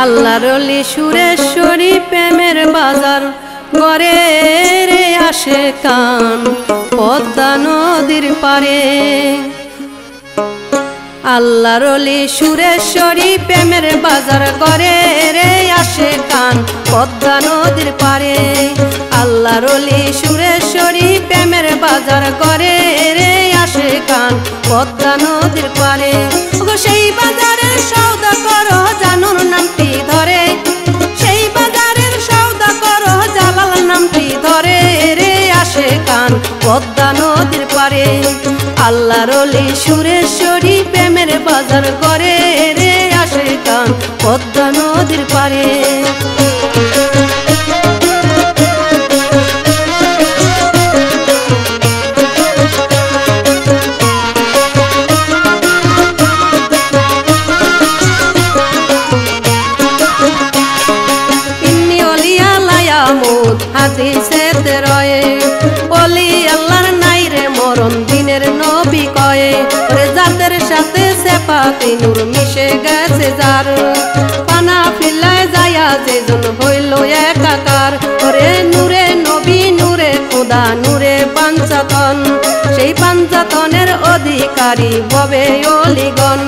আল্লাহর ওলি সুরেশ্বরী প্রেমের বাজার গড়ে রে আসে কান পদ্মা নদীর পারে। আল্লাহর ওলি সুরেশ্বরী প্রেমের বাজার গড়ে রে আসে কান পদ্মা নদীর পারে। আল্লাহর ওলি সুরেশ্বরী প্রেমের বাজার গড়ে রে আসে কান পদ্মা নদীর পারে। সেই বাজারের সওদা করো জানুর নামটি ধরে, সেই বাজারের সওদা করো জালাল নামটি ধরে রে আসে কান পদ্মা নদীর পারে। আল্লাহর ওলি সুরেশ্বরী প্রেমের বাজার করে রে আসে কান পদ্মা নদীর পারে। হাদিসেতে রয়ে ওলি আল্লাহর নাই রে মরণ দিনের নবী কয়ে। ওরে জাতের সাথে সেপাতি নূর মিশে গেছে যার, পানা ফিল্লায় যায়া যেজন হইল একাকার। ওরে নূরে নবী নূরে খোদা নূরে পাঞ্চাতন, সেই পাঞ্চাতনের অধিকারী ববে অলিগণ।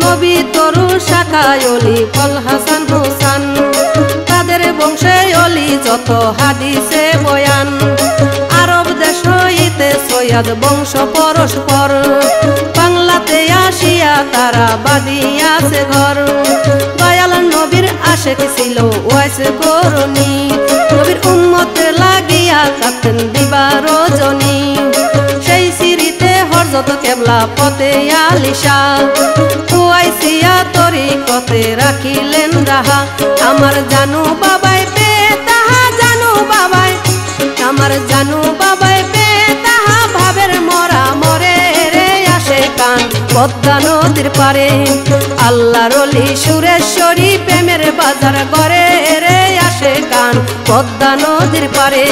নবী তরু শাখায় অলি ফল হাসান হোসান, তাদের বংশে অলি যত হাদিসে বয়ান। আরব দেশ হইতে সৈয়দ বংশ পরস্পর, বাংলাতে আসিয়া তারা বাঁধিয়াছে ঘর। দয়াল নবীর আশেক ছিল ওয়াইস করণী, নবীর উম্মতে লাগিয়া কাঁদতেন দিবা রজনী। সেই সিঁড়িতে হযরত কেবলা পথে আলিশা, ওয়াইসিয়া তরিকতে রাখিলেন রাহা। আমার জানু বাবাই পে তাহা জানু বাবাই, আমার জানু বাবাই পে তাহা ভাবের মরা মরে রে আসে কান পদ্মা নদীর পারে। আল্লাহর ওলি সুরেশ্বরী প্রেমের বাজার গড়ে রে আসে কান পদ্মা নদীর পারে।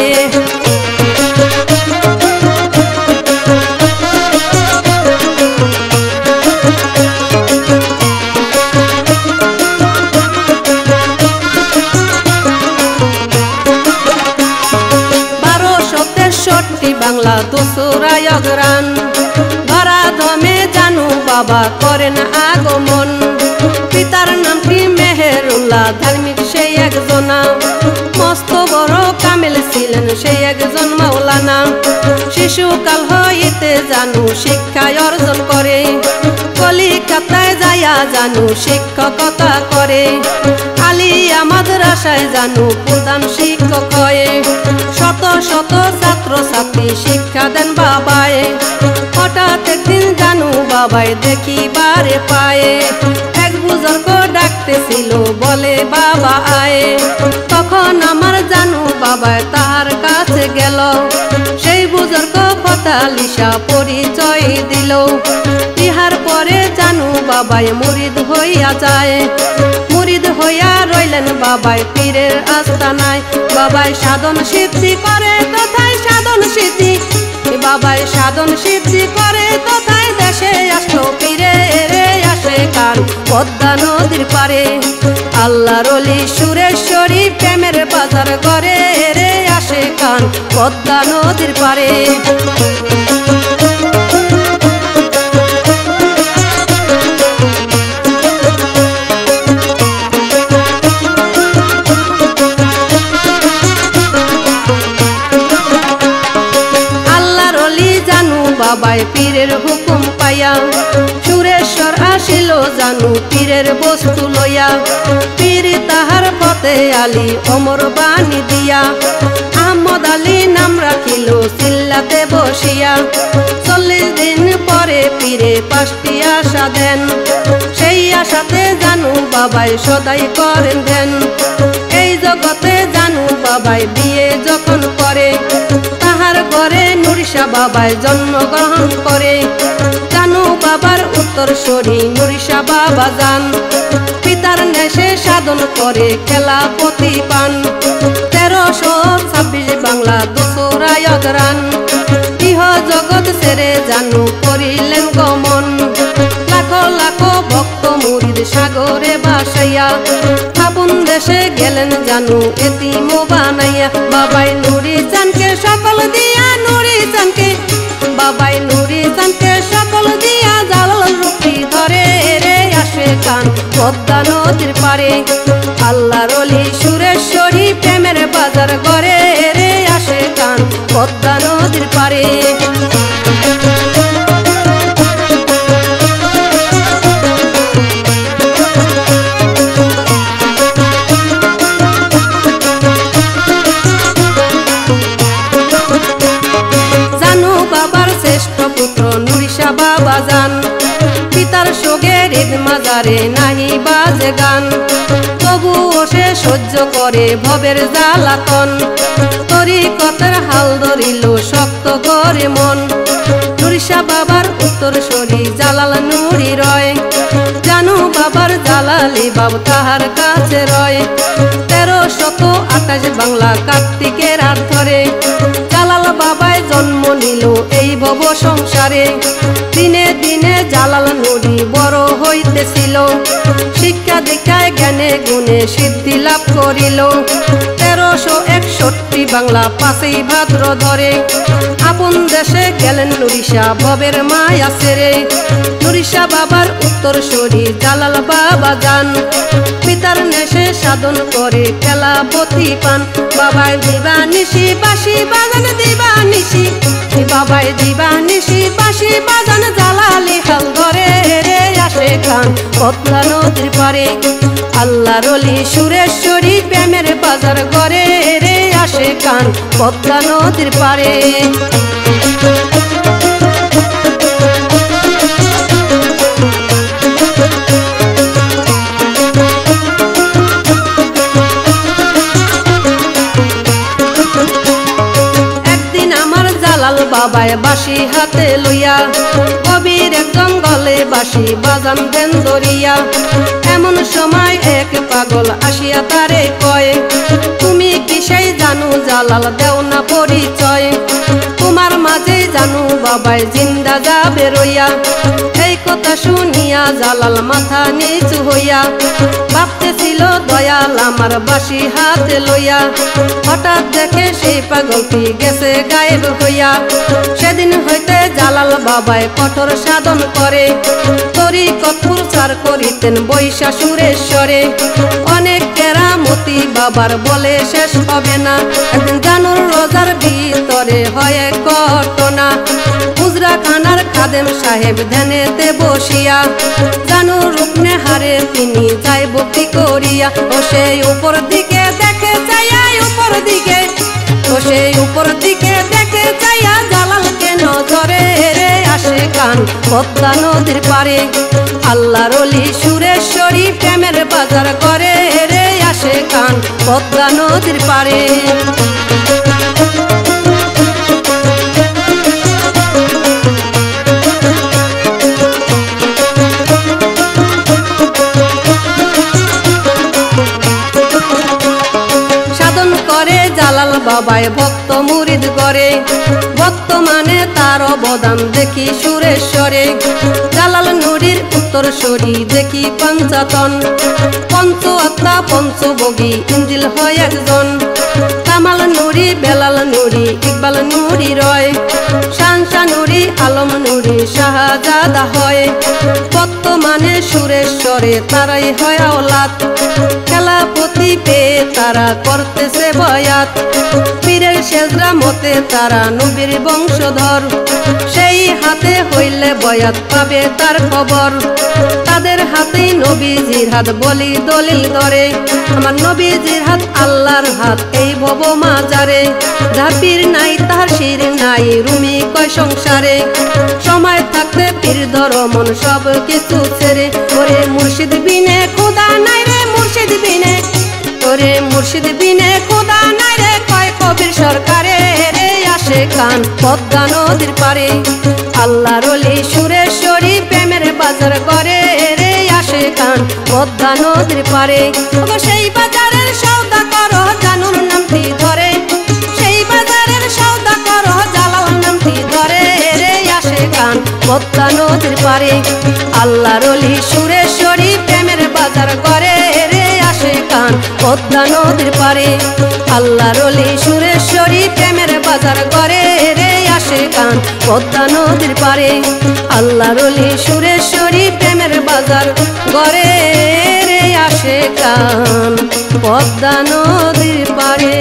বাংলা দোসরা অগ্রাণ ধরা ধমে জানু বাবা করেন আগমন। পিতার নামটি মেহেরুল্লাহ ধার্মিক সেই একজনা, মস্ত বড় কামেল ছিলেন সেই একজন মাওলানা। শিশুকাল হইতে জানু শিক্ষায় অর্জন করে, কলিকাতায় যাইয়া জানু শিক্ষকতা করে। আলিয়া মাদ্রাসায় জানু প্রধান শিক্ষক হয়ে, শত শত ছাত্র ছাত্রী শিক্ষা দেন বাবায়। হঠাৎ একদিন জানু বাবাই দেখিবারে পায়ে, এক বুজুর্গ ডাকতেছিল বলে বাবা আয়ে। তখন আমার জানু বাবাই তাহার কাছে গেল, সেই বুজুর্গ ফতালিশা পরিচয় দিল। ইহার পরে জানু বাবাই মুরিদ হইয়া যায়, মুরিদ হইয়া রইলেন বাবাই পীরের আস্তানায়। বাবাই সাধন সিদ্ধি করে তথায় সাধন সিদ্ধি, বাবাই সাধন সিদ্ধি করে তথায় দেশে আসলো পীরে রে আসে কান পদ্মা নদীর পারে। আল্লাহর ওলি সুরেশ্বরী প্রেমের বাজার গড়ে রে আসে কান পদ্মা নদীর পারে। বাবাই পীরের হুকুম পাইয়া সুরেশ্বর আসিল জানু পীরের বস্তু লইয়া। পীর তাহার পথে আলী অমর বাণী দিয়া, আহমদ আলী নাম রাখিল সিল্লাতে বসিয়া। 40 দিন পরে পীরে 5টি আশা দেন, সেই আশাতে জানু বাবাই সদাই করেন ধ্যান। এই জগতে জানু বাবাই বিয়ে যখন করে, তাহার ঘরে নুরিশা বাবাই জন্মগ্রহণ করে। জানু বাবার উত্তরসূরি নুরিশা বাবা যান পিতার নেশে সাধন করে খেলা পতি পান 1326 বাংলা দোসরা অগ্রাণ ইহ জগৎ ছেড়ে জানু করিলেন গমন লাখো লাখো ভক্ত মুরিদ সাগরে ভাসাইয়া আপন দেশে গেলেন জানু এতিম বানাইয়া বাবাই নুরি চানকে সকল দিয়া নুরি চানকে বাবাই নুরি চানকে সকল দিয়া জালাল রূপী ধরে রে আসে কান পদ্মা নদীর পারে আল্লাহর ওলি সুরেশ্বরী প্রেমের বাজার ঘরে রে আসে কান পদ্মা নদীর পারে বাবা যান পিতার শোকের ঈদ মাজারে নাহি বাজে গান তবুও সে সহ্য করে ভবের জ্বালাতন তরিকতের হাল ধরিল শক্ত করে মন নুরিশা বাবার উত্তরসূরি জালাল নুরি রয় জানু বাবার জালালি বাবু তাহার কাছে রয় 1328 বাংলা কার্তিকের রাত ধরে জালাল বাবায় জন্ম নিল এই ভব সংসারে দিনে দিনে জালাল নুরি বড় হইতেছিল শিক্ষা দীক্ষায় জ্ঞানে গুণে সিদ্ধি লাভ করিল 1361 বাংলা 5ই ভাদ্র ধরে আপন দেশে গেলেন নুরিশা ভবের মায়া ছেড়ে নুরিশা বাবার উত্তরসূরি জালাল বাবা যান পিতার নেশে সাধন করে খেলা পতি পান বাবাই দিবানিশি বাঁশি বাজান দিবানিশি বাবাই দিবানিশি বাঁশি বাজান জালালি হাল ধরে রে আসে কান পদ্মা নদীর পারে আল্লাহর ওলি সুরেশ্বরী প্রেমের বাজার ঘরে রে আসে কান পদ্মা নদীর পারে বাবায় বাঁশি হাতে লইয়া কবির এক জঙ্গলে বাঁশি বাজান দেন ধরিয়া এমন সময় এক পাগল আসিয়া তারে কয় তুমি কি সেই জানু জালাল দেও না পরিচয় তোমার মাঝে জানু বাবায় জিন্দা যাবে রইয়া এই কথা শুনিয়া জালাল মাথা নিচু হইয়া ভাবতেছিল দয়াল আমার বাঁশি হাতে লইয়া হঠাৎ দেখে সেই পাগলটি গেছে গায়েব হইয়া সেদিন হইতে জালাল বাবায় কঠোর সাধন করে তরিকত প্রচার করিতেন বৈশা সুরেশ্বরে অনেক কেরামতি বাবার বলে শেষ হবে না একদিন জানুর রোজার ভিতরে হয় ঘটনা হুজরা খানার খাদেম সাহেব ধ্যানেতে বসিয়া জানুর রুকনে হারে তিনি যাই ভক্তি করিয়া ও সেই উপর দিকে দেখে চাইয়া উপর দিকে ও সেই উপর দিকে দেখে চাইয়া জালালকে নজরে রে আসে কান পদ্মা নদীর পারে আল্লাহর ওলি সুরেশ্বরী প্রেমের বাজার ঘরে রে আসে কান পদ্মা নদীর পারে জালাল বাবায় ভক্ত মুরিদ করে ভক্ত মানে তার অবদান দেখি সুরেশ্বরে জালাল নুরির উত্তরসূরি দেখি পঞ্চাতন পঞ্চ আত্মা পঞ্চভোগী ইঞ্জিল হয় একজন কামাল নুরি বেলাল নুরি ইকবাল নুরি রয় শানশা নুরি আলম নুরি শাহজাদা হয় ভক্ত মানে সুরেশ্বরে তারাই হয় আওলাদ খেলাপতি পেয়ে তারা করতেছে বয়াত পীরের সেজরা মতে তারা নবীর বংশধর সেই হাতে হইলে বয়াত পাবে তার খবর তাদের হাতেই নবীজির হাত বলি দলিল ধরে আমার নবীজির হাত আল্লাহর হাত এই ভব মাজারে যার পীর নাই তার শির নাই রুমি কয় সংসারে সময় থাকতে পীর ধর মন সব কিছু ছেড়ে ওরে মুর্শিদ বিনে খোদা নাই রে মুর্শিদ বিনে ওরে মুর্শিদ বিনে খোদা নাই রে কয় কবির সরকারে রে আসে কান পদ্মা নদীর পারে আল্লাহর ওলি সুরেশ্বরী পদ্মা নদীর পারে। সেই বাজারের সৌদা করো জানুর নামটি ধরে, সেই বাজারের সৌদা করো জালাল নামটি ধরে রে আসে গান পদ্মা নদীর পারে। আল্লাহর ওলি সুরেশ্বরী প্রেমের বাজার করে রে আসে গান পদ্মা নদীর পারে। আল্লাহর ওলি সুরেশ্বরী প্রেমের বাজার করে রে আসে গান পদ্মা নদীর পারে। আল্লাহর ওলি সুরেশ্বরী প্রেমের বাজার করে রে আসে গান পদ্মা নদীর পারে।